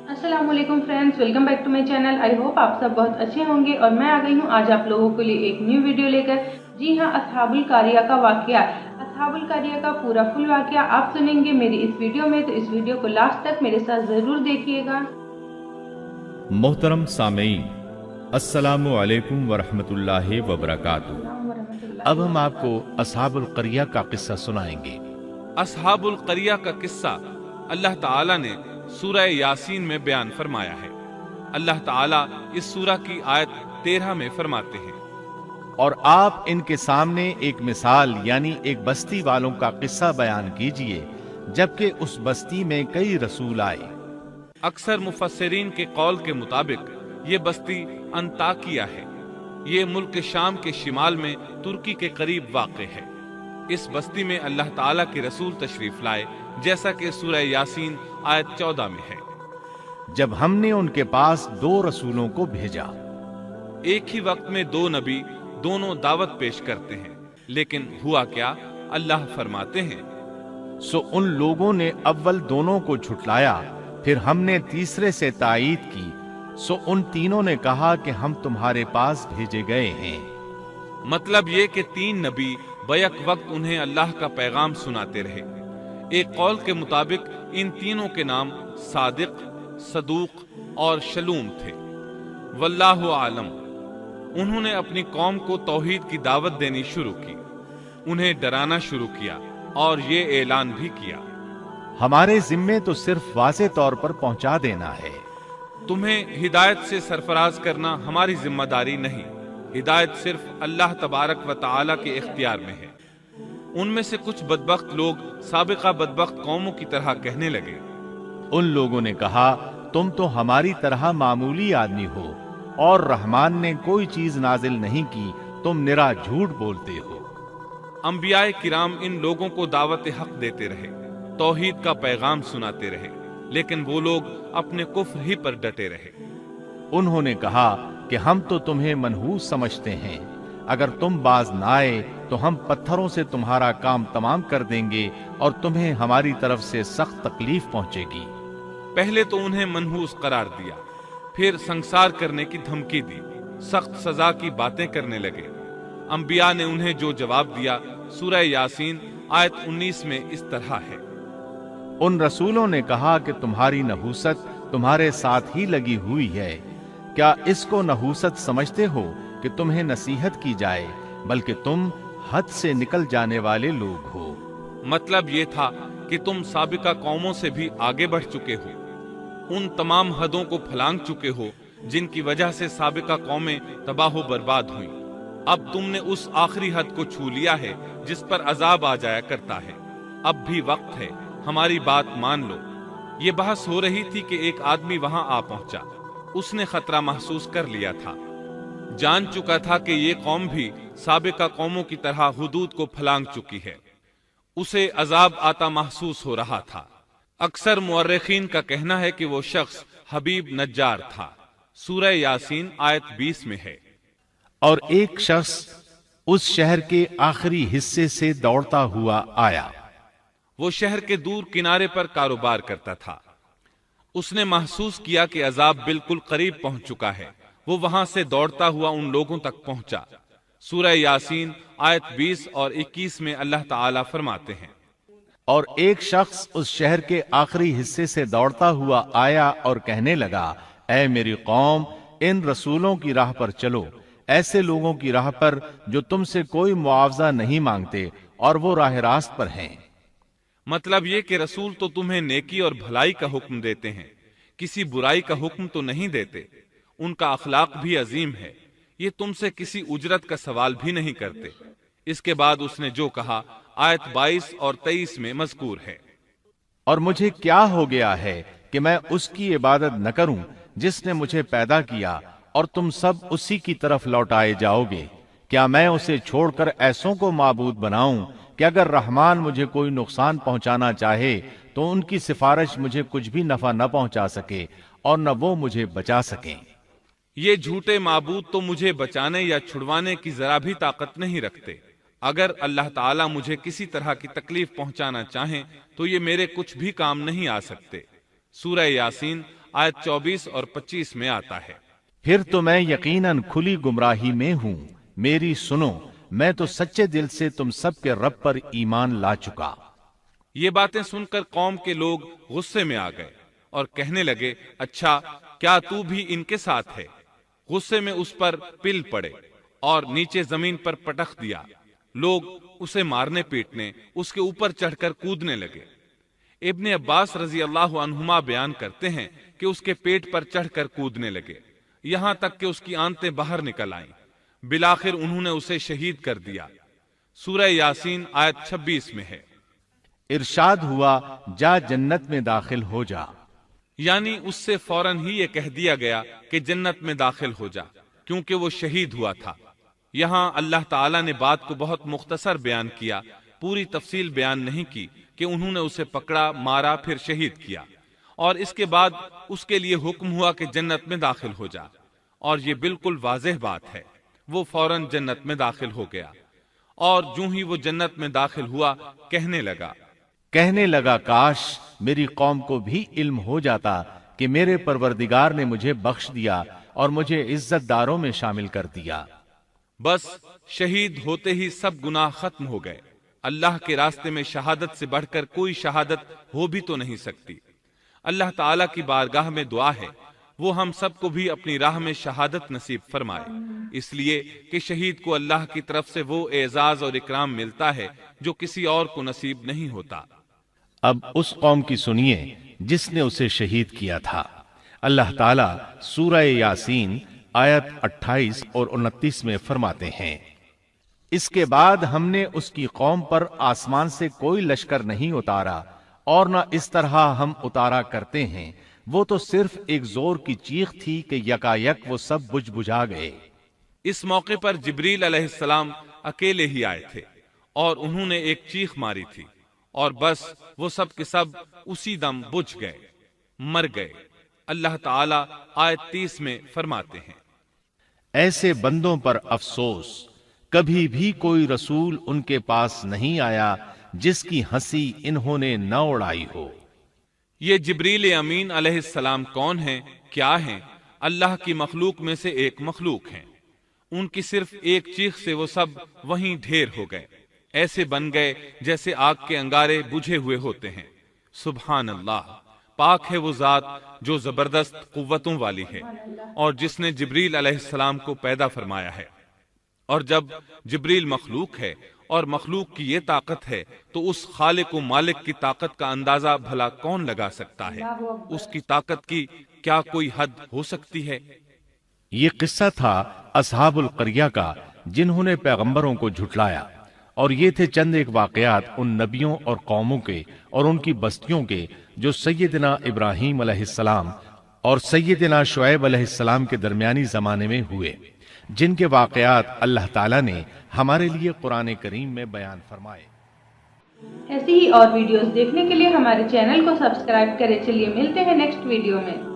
अस्सलाम वालेकुम friends, welcome back to my channel. I hope आप सब बहुत अच्छे होंगे और मैं आ गई हूँ आज आप लोगों के लिए एक न्यू वीडियो लेकर। जी हाँ, अस्हाबुल कारिया का वाकया, अस्हाबुल कारिया का पूरा फुल वाकया आप सुनेंगे मेरी इस वीडियो में, तो इस वीडियो को लास्ट तक मेरे साथ ज़रूर देखिएगा। मोहतरम सामीन, अस्सलामु अलैकुम वरहमतुल्लाहि वबरकातुहू। अब हम आपको अस्हाबुल क़रिया का किस्सा सुनाएंगे। असहाबुल क़रिया का किस्सा अल्लाह ताला ने सूरह यासीन में बयान फरमाया है। अल्लाह ताला इस सूरह की आयत 13 में फरमाते हैं, और आप इनके सामने एक मिसाल यानी एक बस्ती वालों का किस्सा बयान कीजिए, जबकि उस बस्ती में कई रसूल आए। अक्सर मुफस्सिरीन के कौल के मुताबिक ये बस्ती अंताकिया है। ये मुल्क शाम के शिमाल में तुर्की के करीब वाक़ है। इस बस्ती में अल्लाह ताला के रसूल तशरीफ लाए, जैसा कि सूरह यासीन आयत 14 में है। जब हमने उनके पास 2 रसूलों को भेजा, एक ही वक्त में 2 नबी दोनों दावत पेश करते हैं, लेकिन हुआ क्या? अल्लाह फरमाते हैं, सो उन लोगों ने अव्वल दोनों को झुठलाया, फिर हमने तीसरे से तायीद की, सो उन तीनों ने कहा कि हम तुम्हारे पास भेजे गए हैं। मतलब ये कि 3 नबी बैक वक्त उन्हें अल्लाह का पैगाम सुनाते रहे। एक कौल के मुताबिक इन तीनों के नाम सादिक, सदूक और शलूम थे। वल्लाहु आलम। उन्होंने अपनी कौम को तौहीद की दावत देनी शुरू की, उन्हें डराना शुरू किया और ये ऐलान भी किया, हमारे जिम्मे तो सिर्फ वाज़े तौर पर पहुंचा देना है। तुम्हें हिदायत से सरफराज करना हमारी जिम्मेदारी नहीं। हिदायत सिर्फ अल्लाह तबारक व तआला के इख्तियार में है। उनमें से कुछ बदबख्त लोग साबिका बदबख्त कौमों की तरह कहने लगे। उन लोगों ने कहा, तुम तो हमारी तरह मामूली आदमी हो और रहमान ने कोई चीज नाजिल नहीं की, तुम निरा झूठ बोलते हो। अंबियाए किराम इन लोगों को दावत हक देते रहे, तौहीद का पैगाम सुनाते रहे, लेकिन वो लोग अपने कुफ्र ही पर डटे रहे। उन्होंने कहा कि हम तो तुम्हें मनहूस समझते हैं, अगर तुम बाज ना आए तो हम पत्थरों से तुम्हारा काम तमाम कर देंगे और तुम्हें हमारी तरफ से सख्त तकलीफ पहुंचेगी। पहले तो उन्हें मनहूस करार दिया, फिर संसार करने की धमकी दी, सख्त सजा की बातें करने लगे। अंबिया ने उन्हें जो जवाब दिया सूरह यासीन आयत 19 में इस तरह है, उन रसूलों ने कहा कि तुम्हारी नहूसत तुम्हारे साथ ही लगी हुई है। क्या इसको नहूसत समझते हो कि तुम्हें नसीहत की जाए, बल्कि तुम हद से निकल जाने वाले लोग हो। मतलब ये था कि तुम साबिका कौमों से भी आगे बढ़ चुके हो, उन तमाम हदों को फलांग चुके हो जिनकी वजह से साबिका कौमें तबाह बर्बाद हुई। अब तुमने उस आखिरी हद को छू लिया है जिस पर अजाब आ जाया करता है। अब भी वक्त है, हमारी बात मान लो। ये बहस हो रही थी कि एक आदमी वहां आ पहुंचा। उसने खतरा महसूस कर लिया था, जान चुका था कि ये कौम भी साबिका कौमों की तरह हुदूद को फलांग चुकी है। उसे अजाब आता महसूस हो रहा था। अक्सर मुअर्रिखीन का कहना है कि वो शख्स हबीब नज्जार था। सूरह यासीन आयत 20 में है, और एक शख्स उस शहर के आखिरी हिस्से से दौड़ता हुआ आया। वो शहर के दूर किनारे पर कारोबार करता था। उसने महसूस किया कि अजाब बिल्कुल करीब पहुंच चुका है। वो वहां से दौड़ता हुआ उन लोगों तक पहुंचा। सूरह यासीन आयत 20 और 21 में अल्लाह ताला फरमाते हैं, और एक शख्स उस शहर के आखिरी हिस्से से दौड़ता हुआ आया और कहने लगा, ऐ मेरी कौम, इन रसूलों की राह पर चलो, ऐसे लोगों की राह पर जो तुमसे कोई मुआवजा नहीं मांगते और वो राह रास्त पर हैं। मतलब ये कि रसूल तो तुम्हें नेकी और भलाई का हुक्म देते हैं, किसी बुराई का हुक्म तो नहीं देते। उनका अखलाक भी अजीम है, ये तुमसे किसी उजरत का सवाल भी नहीं करते। इसके बाद उसने जो कहा आयत 22 और 23 में मज़कूर है, और मुझे क्या हो गया है कि मैं उसकी इबादत न करूं जिसने मुझे पैदा किया, और तुम सब उसी की तरफ लौटाए जाओगे। क्या मैं उसे छोड़कर ऐसों को माबूद बनाऊं कि अगर रहमान मुझे कोई नुकसान पहुंचाना चाहे तो उनकी सिफारिश मुझे कुछ भी नफा न पहुंचा सके और न वो मुझे बचा सकें। ये झूठे माबूद तो मुझे बचाने या छुड़वाने की जरा भी ताकत नहीं रखते। अगर अल्लाह ताला मुझे किसी तरह की तकलीफ पहुंचाना चाहें तो ये मेरे कुछ भी काम नहीं आ सकते। सूरह यासीन आयत 24 और 25 में आता है। फिर तो मैं यकीनन खुली गुमराही में हूँ, मेरी सुनो, मैं तो सच्चे दिल से तुम सब के रब पर ईमान ला चुका। ये बातें सुनकर कौम के लोग गुस्से में आ गए और कहने लगे, अच्छा क्या तू भी इनके साथ है? गुस्से में उस पर पिल पड़े और नीचे जमीन पर पटक दिया। लोग उसे मारने पीटने, उसके ऊपर चढ़कर कूदने लगे। इब्ने अब्बास रजी अल्लाह अन्हुमा बयान करते हैं कि उसके पेट पर चढ़कर कूदने लगे, यहां तक कि उसकी आंतें बाहर निकल आईं। बिलाखिर उन्होंने उसे शहीद कर दिया। सूरह यासीन आयत 26 में है। इरशाद हुआ, जा जन्नत में दाखिल हो जा। यानी उससे फौरन ही ये कह दिया गया कि जन्नत में दाखिल हो जा, क्योंकि वो शहीद हुआ था। यहाँ अल्लाह ताला ने बात को बहुत मुख्तसर बयान किया, पूरी तफसील बयान नहीं की कि उन्होंने उसे पकड़ा, मारा, फिर शहीद किया और इसके बाद उसके लिए हुक्म हुआ कि जन्नत में दाखिल हो जा। और ये बिल्कुल वाज़ेह बात है, वो फौरन जन्नत में दाखिल हो गया और जो ही वो जन्नत में दाखिल हुआ कहने लगा काश मेरी कौम को भी इल्म हो जाता कि मेरे परवरदिगार ने मुझे बख्श दिया और मुझे इज्जतदारों में शामिल कर दिया। बस शहीद होते ही सब गुनाह खत्म हो गए। अल्लाह के रास्ते में शहादत से बढ़कर कोई शहादत हो भी तो नहीं सकती। अल्लाह ताला की बारगाह में दुआ है वो हम सबको भी अपनी राह में शहादत नसीब फरमाए, इसलिए कि शहीद को अल्लाह की तरफ से वो एजाज और इकराम मिलता है जो किसी और को नसीब नहीं होता। अब उस कौम की सुनिए जिसने उसे शहीद किया था। अल्लाह ताला सूरह यासीन आयत 28 और 29 में फरमाते हैं, इसके बाद हमने उसकी कौम पर आसमान से कोई लश्कर नहीं उतारा और न इस तरह हम उतारा करते हैं। वो तो सिर्फ एक जोर की चीख थी कि यकायक वो सब बुझ बुझा गए। इस मौके पर जिब्रील अलैहिस्सलाम अकेले ही आए थे और उन्होंने एक चीख मारी थी और बस वो सब के सब उसी दम बुझ गए, मर गए। अल्लाह ताला आयत 30 में फरमाते हैं, ऐसे बंदों पर अफसोस, कभी भी कोई रसूल उनके पास नहीं आया जिसकी हंसी इन्होंने न उड़ाई हो। ये जिब्रील अमीन अलैहिस्सलाम कौन हैं, क्या हैं? अल्लाह की मखलूक में से एक मखलूक हैं। उनकी सिर्फ एक चीख से वो सब वहीं ढेर हो गए, ऐसे बन गए जैसे आग के अंगारे बुझे हुए होते हैं। सुभान अल्लाह, पाक है वो जात जो जबरदस्त कुव्वतों वाली है और जिसने जिब्रील अलैहिस्सलाम को पैदा फरमाया है। और जब जिब्रील मखलूक है और मखलूक की ये ताकत है तो उस खालिक व मालिक की ताकत का अंदाजा भला कौन लगा सकता है? उसकी ताकत की क्या कोई हद हो सकती है? ये किस्सा था असहाबुल करिया का जिन्होंने पैगंबरों को झुठलाया, और ये थे चंद एक वाकयात उन नबियों और कौमों के और उनकी बस्तियों के जो सैयदना इब्राहीम अलैहिस्सलाम और सैयदना शुएब अलैहिस्सलाम के दरमियानी जमाने में हुए, जिनके वाकयात अल्लाह ताला ने हमारे लिए कुरान करीम में बयान फरमाए। ऐसी ही और वीडियोस देखने के लिए हमारे चैनल को सब्सक्राइब करें। चलिए मिलते हैं नेक्स्ट वीडियो में।